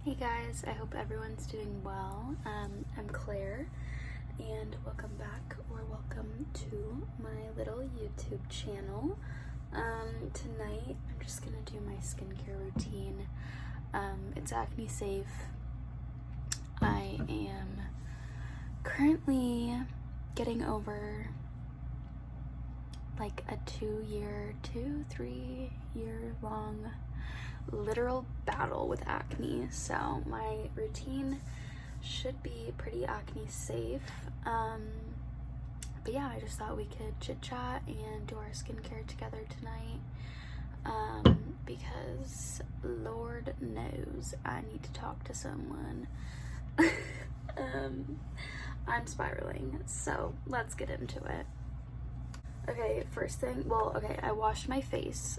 Hey guys, I hope everyone's doing well. I'm Claire, and welcome back, or welcome to my little YouTube channel. Tonight, I'm just gonna do my skincare routine. It's acne safe. I am currently getting over like a 3 year long literal battle with acne, so my routine should be pretty acne safe. But yeah, I just thought we could chit chat and do our skincare together tonight, because Lord knows I need to talk to someone. I'm spiraling, so let's get into it. Okay, first thing, I washed my face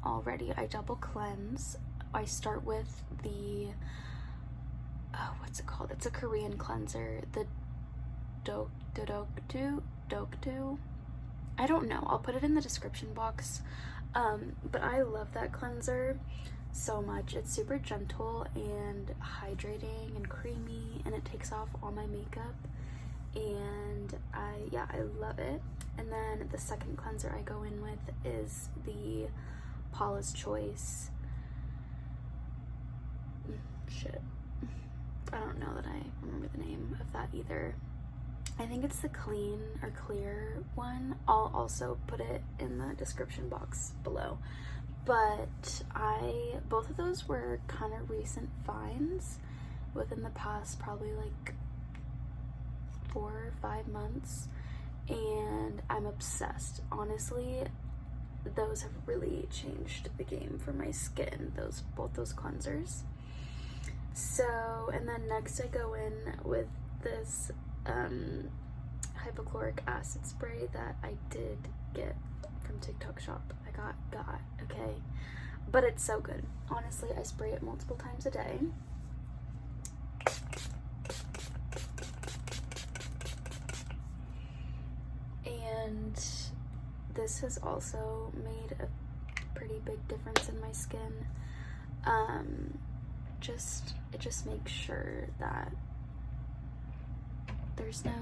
already. I double cleanse. I start with the what's it called? It's a Korean cleanser, the Dokdo. I don't know. I'll put it in the description box. But I love that cleanser so much. It's super gentle and hydrating and creamy, and it takes off all my makeup, and I love it. And then the second cleanser I go in with is the Paula's Choice. I don't know that I remember the name of that either. I think it's the clean or clear one. I'll also put it in the description box below. But both of those were kind of recent finds within the past probably like 4 or 5 months. And I'm obsessed. Honestly, those have really changed the game for my skin, both those cleansers. So, and then next I go in with this hypochloric acid spray that I did get from TikTok shop. I got, okay? But it's so good. Honestly, I spray it multiple times a day. And this has also made a pretty big difference in my skin. It just makes sure that there's no,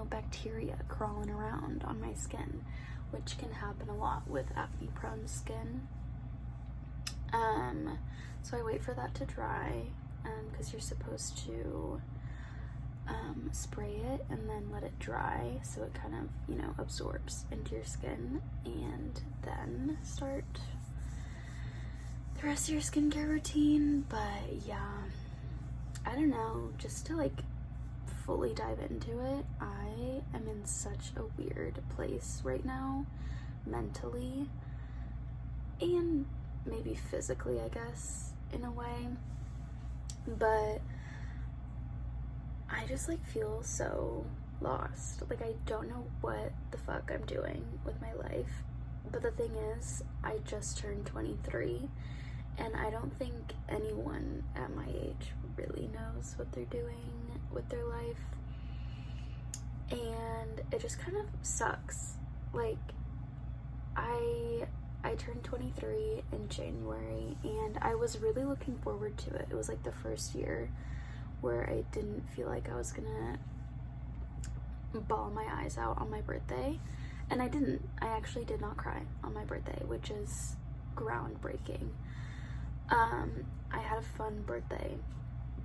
bacteria crawling around on my skin, which can happen a lot with acne prone skin. So I wait for that to dry, because you're supposed to spray it and then let it dry so it kind of, absorbs into your skin, and then start the rest of your skincare routine. But yeah, I don't know, just to fully dive into it, I am in such a weird place right now, mentally and maybe physically, I guess, in a way. But I just feel so lost. I don't know what the fuck I'm doing with my life. But the thing is, I just turned 23, and I don't think anyone at my age really knows what they're doing with their life. And it just kind of sucks. I turned 23 in January, and I was really looking forward to it. It was the first year where I didn't feel like I was gonna bawl my eyes out on my birthday. And I didn't. I actually did not cry on my birthday, which is groundbreaking. I had a fun birthday.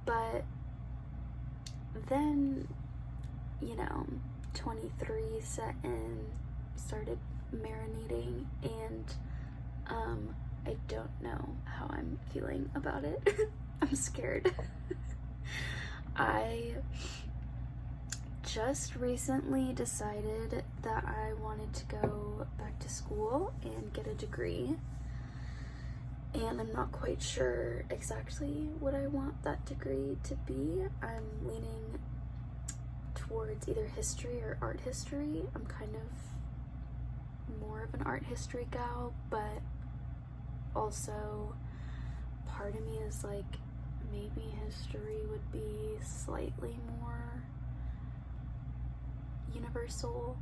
But then, 23 set in, started marinating, and I don't know how I'm feeling about it. I'm scared. I just recently decided that I wanted to go back to school and get a degree, and I'm not quite sure exactly what I want that degree to be. I'm leaning towards either history or art history. I'm kind of more of an art history gal, but also part of me is maybe history would be slightly more universal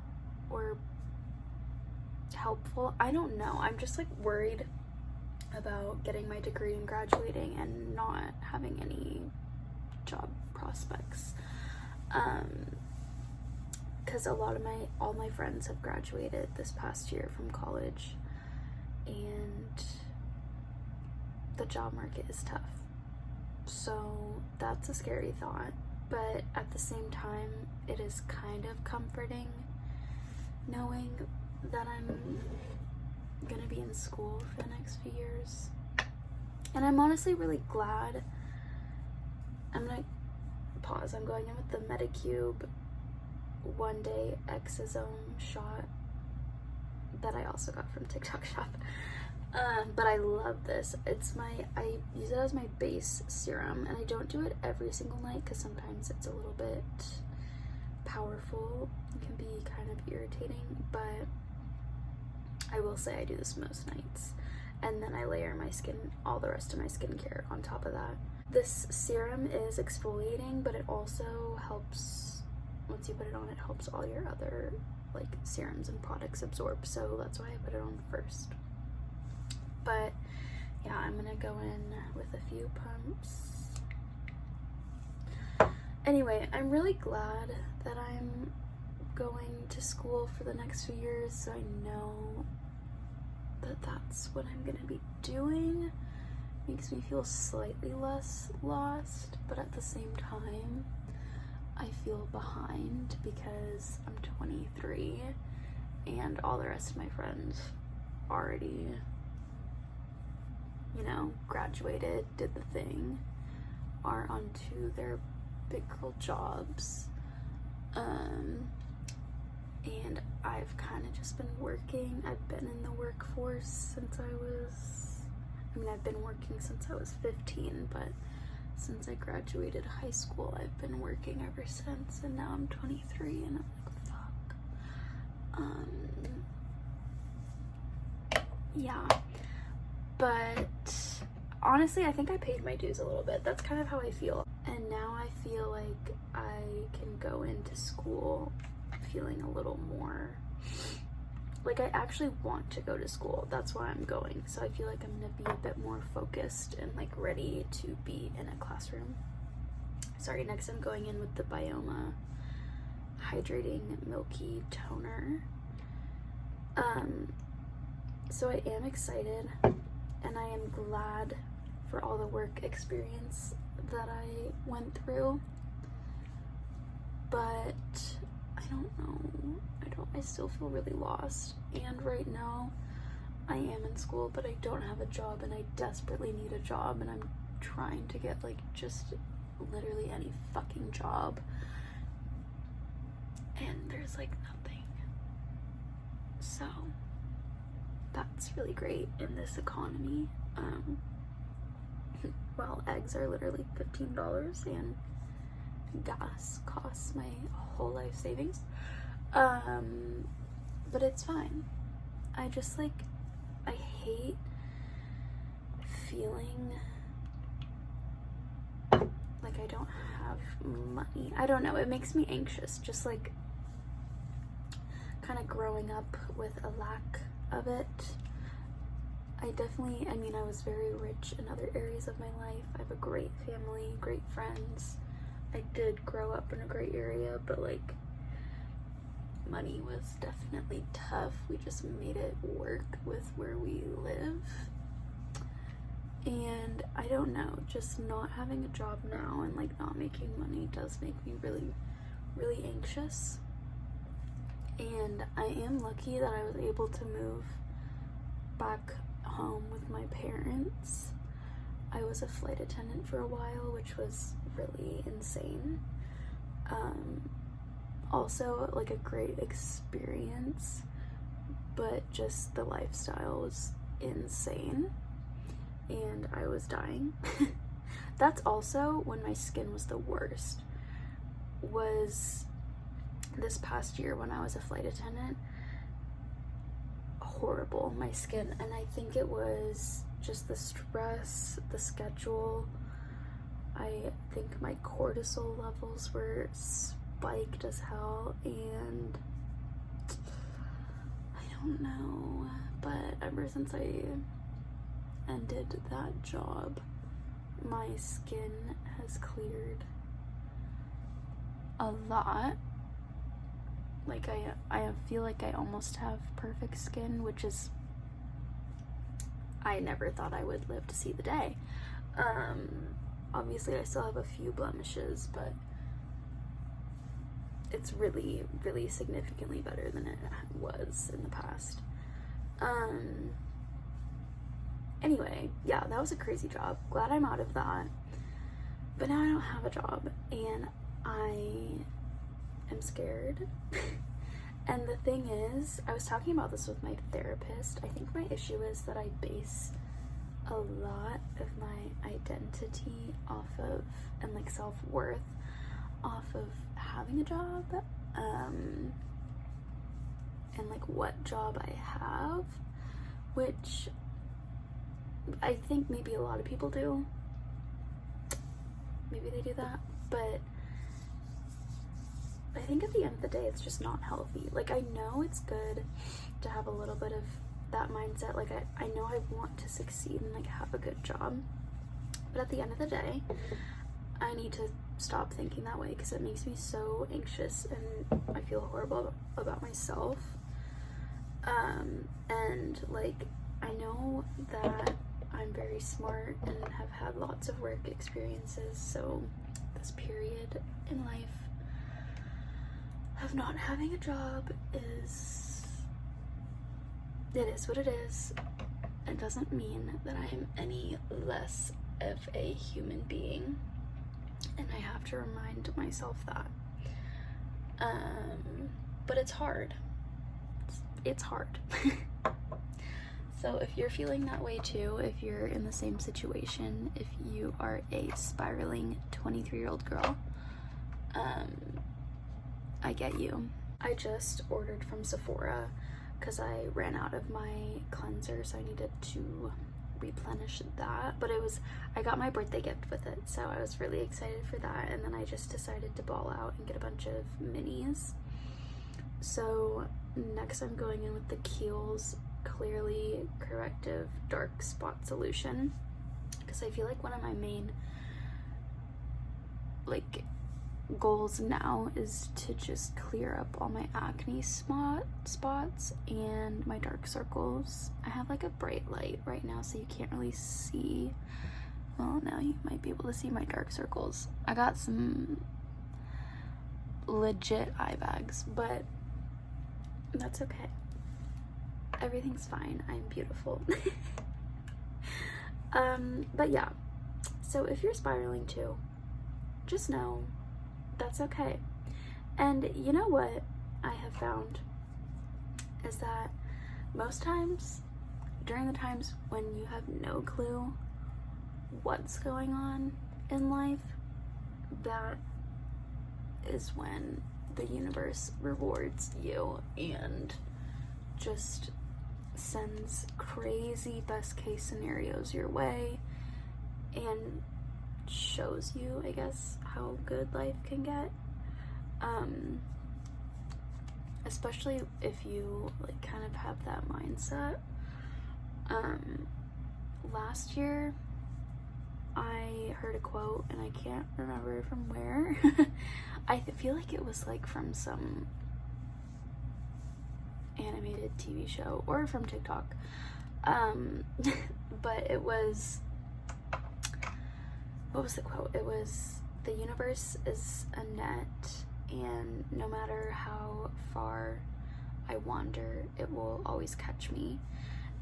or helpful. I don't know. I'm just worried about getting my degree and graduating and not having having any job prospects. Because all my friends have graduated this past year from college, and the job market is tough. So that's a scary thought, but at the same time, it is kind of comforting knowing that I'm gonna be in school for the next few years. And I'm honestly really glad. I'm gonna pause. I'm going in with the Medicube One-Day Exosome Shot that I also got from TikTok Shop. But I love this. I use it as my base serum, and I don't do it every single night because sometimes it's a little bit powerful. It can be kind of irritating, but I will say I do this most nights. And then I layer all the rest of my skincare on top of that. This serum is exfoliating, but it also helps, once you put it on, it helps all your other like serums and products absorb. So that's why I put it on first. But yeah, I'm gonna go in with a few pumps. Anyway, I'm really glad that I'm going to school for the next few years, so I know that that's what I'm gonna be doing. Makes me feel slightly less lost, but at the same time, I feel behind because I'm 23 and all the rest of my friends already, you know, graduated, did the thing, are onto their big girl jobs. And I've kind of just been working. I've been in the workforce since I've been working since I was 15, but since I graduated high school, I've been working ever since, and now I'm 23, and I'm like, fuck. Yeah. But honestly, I think I paid my dues a little bit. That's kind of how I feel. And now I feel like I can go into school feeling a little more like I actually want to go to school. That's why I'm going. So I feel like I'm gonna be a bit more focused and like ready to be in a classroom. Sorry, next I'm going in with the Byoma Hydrating Milky Toner. So I am excited, and I am glad for all the work experience that I went through, but I don't know. I still feel really lost, and right now I am in school, but I don't have a job, and I desperately need a job, and I'm trying to get like just literally any fucking job, and there's like nothing. So that's really great in this economy. Well, eggs are literally $15 and gas costs my whole life savings. But it's fine. I hate feeling like I don't have money. I don't know, it makes me anxious, just like kind of growing up with a lack of it. I was very rich in other areas of my life. I have a great family, great friends. I did grow up in a great area, but like money was definitely tough. We just made it work with where we live. And I don't know, just not having a job now and like not making money does make me really, really anxious. And I am lucky that I was able to move back home with my parents. I was a flight attendant for a while, which was really insane. Also like a great experience, but just the lifestyle was insane and I was dying. That's also when my skin was the worst, was this past year when I was a flight attendant. Horrible, my skin, and I think it was just the stress, the schedule. I think my cortisol levels were spiked as hell, and I don't know, but ever since I ended that job, my skin has cleared a lot. Like, I feel like I almost have perfect skin, which is, I never thought I would live to see the day. Obviously I still have a few blemishes, but it's really, really significantly better than it was in the past. Anyway, yeah, that was a crazy job. Glad I'm out of that. But now I don't have a job, and I am scared. And the thing is, I was talking about this with my therapist. I think my issue is that I base a lot of my identity off of, and like self-worth off of having a job, and like what job I have, which I think maybe a lot of people do. Maybe they do that, but I think at the end of the day, it's just not healthy. Like, I know it's good to have a little bit of that mindset. Like, I know I want to succeed and like have a good job, but at the end of the day, I need to stop thinking that way, because it makes me so anxious and I feel horrible about myself. And like, I know that I'm very smart and have had lots of work experiences, so this period in life of not having a job is what it is. It doesn't mean that I am any less of a human being, and I have to remind myself that. But it's hard. It's hard. So if you're feeling that way too, if you're in the same situation, if you are a spiraling 23-year-old girl, I get you. I just ordered from Sephora because I ran out of my cleanser, so I needed to replenish that. But I got my birthday gift with it, so I was really excited for that. And then I just decided to ball out and get a bunch of minis. So next I'm going in with the Kiehl's Clearly Corrective Dark Spot Solution, because I feel like one of my main like goals now is to just clear up all my acne spots and my dark circles. I have like a bright light right now, so you can't really see. Well, now you might be able to see my dark circles. I got some legit eye bags, but that's okay. Everything's fine. I'm beautiful. But yeah, so if you're spiraling too, just know that's okay. And you know what I have found is that most times, during the times when you have no clue what's going on in life, that is when the universe rewards you and just sends crazy best case scenarios your way and shows you, I guess, how good life can get. Especially if you like kind of have that mindset. Last year I heard a quote, and I can't remember from where. I feel like it was like from some animated TV show or from TikTok. But it was, what was the quote? It was, the universe is a net, and no matter how far I wander, it will always catch me.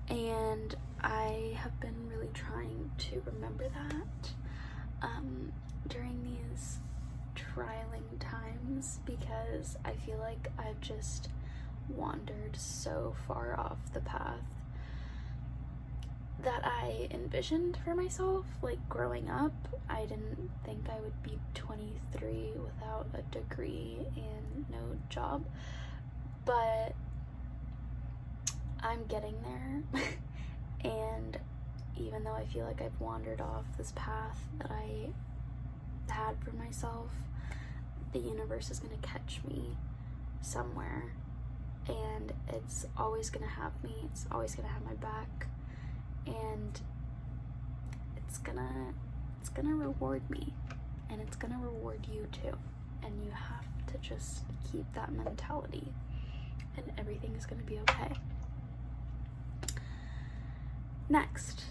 And I have been really trying to remember that during these trialing times, because I feel like I've just wandered so far off the path that I envisioned for myself. Like, growing up, I didn't think I would be 23 without a degree and no job, but I'm getting there. And even though I feel like I've wandered off this path that I had for myself, the universe is going to catch me somewhere, and it's always going to have me. It's always going to have my back, and it's gonna it's gonna reward me, and it's gonna reward you too. And you have to just keep that mentality, and everything is gonna be okay. Next,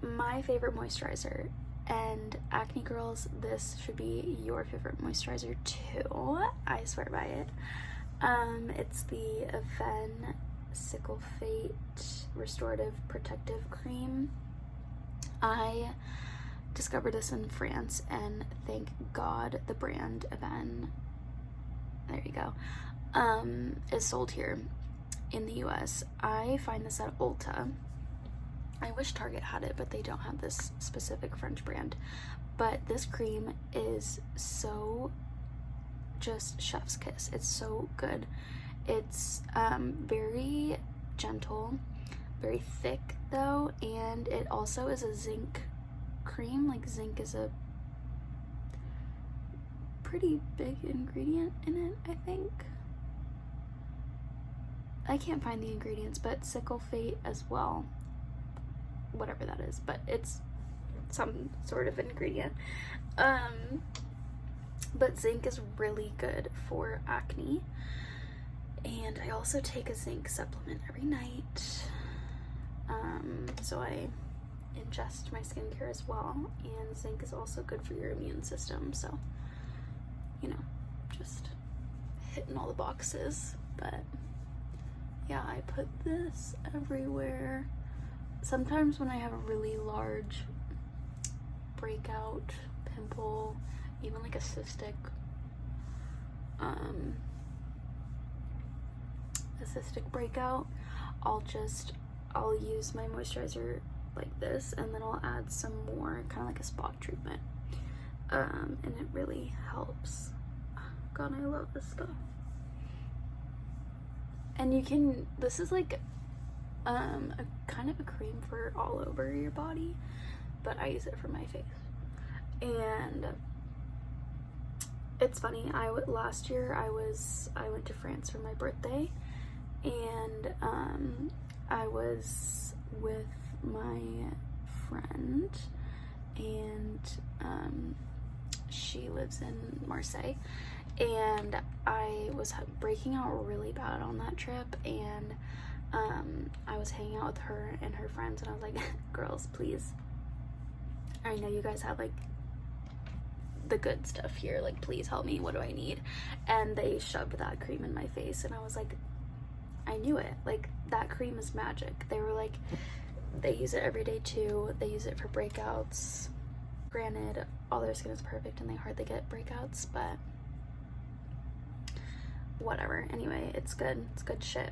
my favorite moisturizer, and acne girls, this should be your favorite moisturizer too. I swear by it. It's the Avène Cicalfate Restorative Protective Cream. I discovered this in France, and thank God the brand Avène, there you go, is sold here in the US. I find this at Ulta. I wish Target had it, but they don't have this specific French brand. But this cream is so just chef's kiss. It's so good. It's very gentle, very thick though, and it also is a zinc cream. Like, zinc is a pretty big ingredient in it, I think. I can't find the ingredients, but Cicalfate as well, whatever that is, but it's some sort of ingredient. But zinc is really good for acne, and I also take a zinc supplement every night, so I ingest my skincare as well, and zinc is also good for your immune system, so, you know, just hitting all the boxes. But yeah, I put this everywhere. Sometimes when I have a really large breakout, pimple, even like a cystic breakout, I'll use my moisturizer like this, and then I'll add some more, kind of like a spot treatment, and it really helps. God, I love this stuff. And you can, this is like a kind of a cream for all over your body, but I use it for my face. And it's funny, last year I went to France for my birthday, and I was with my friend, and she lives in Marseille, and I was breaking out really bad on that trip, and I was hanging out with her and her friends, and I was like, girls, please, I know you guys have like the good stuff here, like, please help me, what do I need? And they shoved that cream in my face, and I was like, I knew it, like, that cream is magic. They were like, they use it every day too, they use it for breakouts. Granted, all their skin is perfect and they hardly get breakouts, but whatever. Anyway, it's good shit.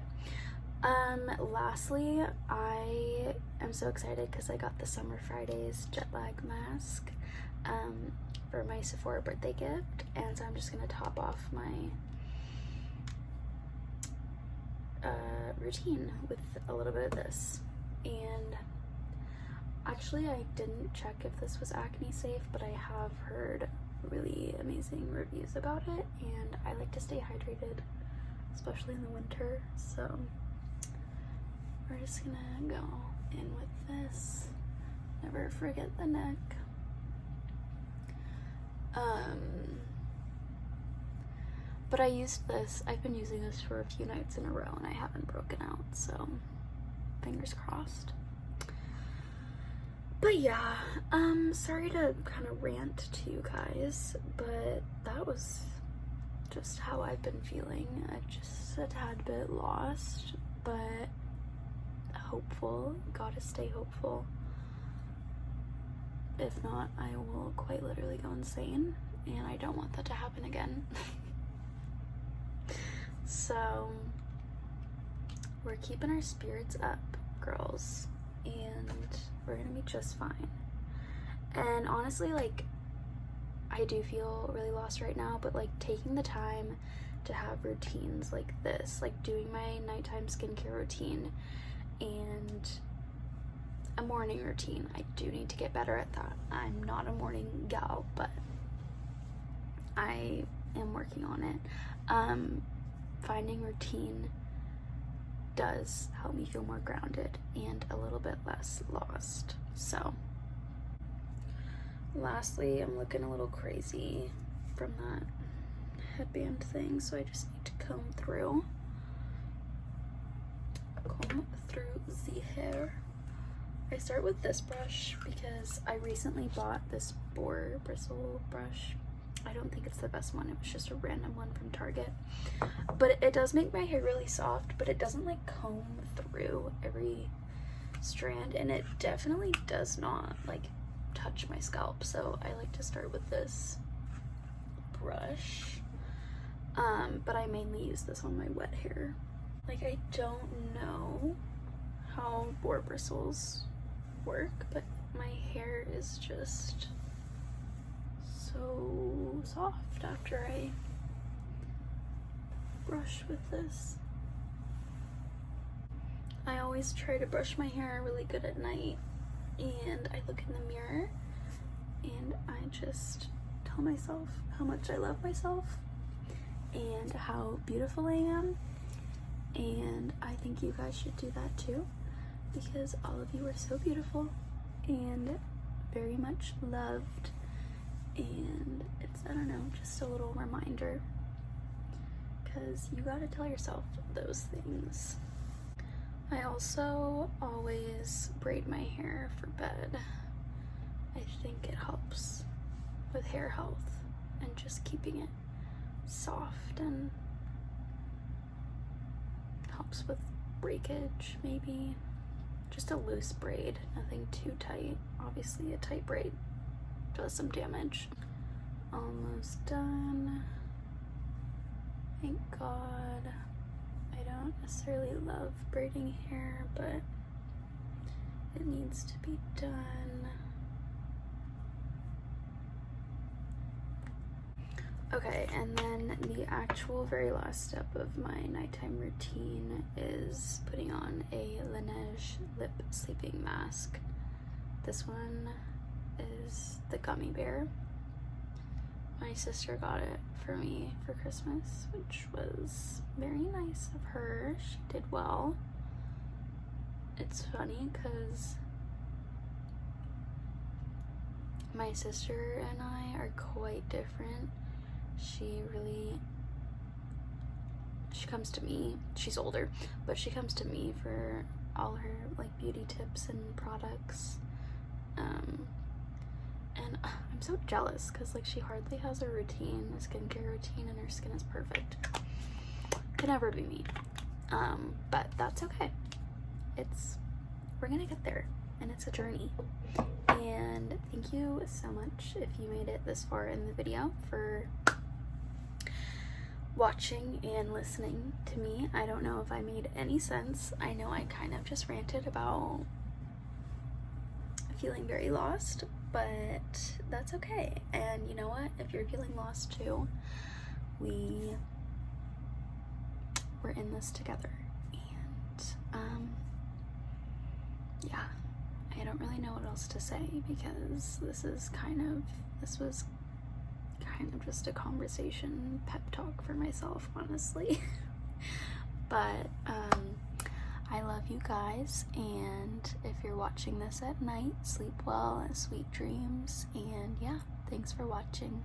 Lastly, I am so excited because I got the Summer Fridays jet lag mask for my Sephora birthday gift, and so I'm just gonna top off my routine with a little bit of this. And actually, I didn't check if this was acne safe, but I have heard really amazing reviews about it, and I like to stay hydrated, especially in the winter, so we're just gonna go in with this. Never forget the neck. But I used this, I've been using this for a few nights in a row, and I haven't broken out, so fingers crossed. But yeah, sorry to kind of rant to you guys, but that was just how I've been feeling. I'm just a tad bit lost, but hopeful. Gotta stay hopeful. If not, I will quite literally go insane, and I don't want that to happen again. So we're keeping our spirits up, girls, and we're gonna be just fine. And honestly, like, I do feel really lost right now, but like taking the time to have routines like this, like doing my nighttime skincare routine and a morning routine, I do need to get better at that. I'm not a morning gal, but I am working on it. Finding routine does help me feel more grounded and a little bit less lost. So Lastly, I'm looking a little crazy from that headband thing, so I just need to comb through the hair. I start with this brush because I recently bought this Pore bristle brush. I don't think it's the best one, it was just a random one from Target, but it does make my hair really soft, but it doesn't like comb through every strand, and it definitely does not like touch my scalp, so I like to start with this brush, but I mainly use this on my wet hair. Like, I don't know how boar bristles work, but my hair is just so soft after I brush with this. I always try to brush my hair really good at night, and I look in the mirror and I just tell myself how much I love myself and how beautiful I am, and I think you guys should do that too, because all of you are so beautiful and very much loved, and it's, I don't know, just a little reminder, because you gotta tell yourself those things. I also always braid my hair for bed. I think it helps with hair health and just keeping it soft, and helps with breakage, maybe. Just a loose braid, nothing too tight. Obviously a tight braid does some damage. Almost done. Thank God. I don't necessarily love braiding hair, but it needs to be done. Okay, and then the actual very last step of my nighttime routine is putting on a Laneige Lip Sleeping mask. This one is the gummy bear. My sister got it for me for Christmas, which was very nice of her. She did well. It's funny because my sister and I are quite different. She comes to me, she's older, but she comes to me for all her like beauty tips and products. And I'm so jealous because like she hardly has a routine, a skincare routine, and her skin is perfect. Could never be me. But that's okay. We're gonna get there, and it's a journey. And thank you so much if you made it this far in the video for watching and listening to me. I don't know if I made any sense. I know I kind of just ranted about feeling very lost, but that's okay. And you know what? If you're feeling lost too, we're in this together. And yeah, I don't really know what else to say, because this was kind of just a conversation pep talk for myself, honestly. But I love you guys, and if you're watching this at night, sleep well and sweet dreams, and yeah, thanks for watching.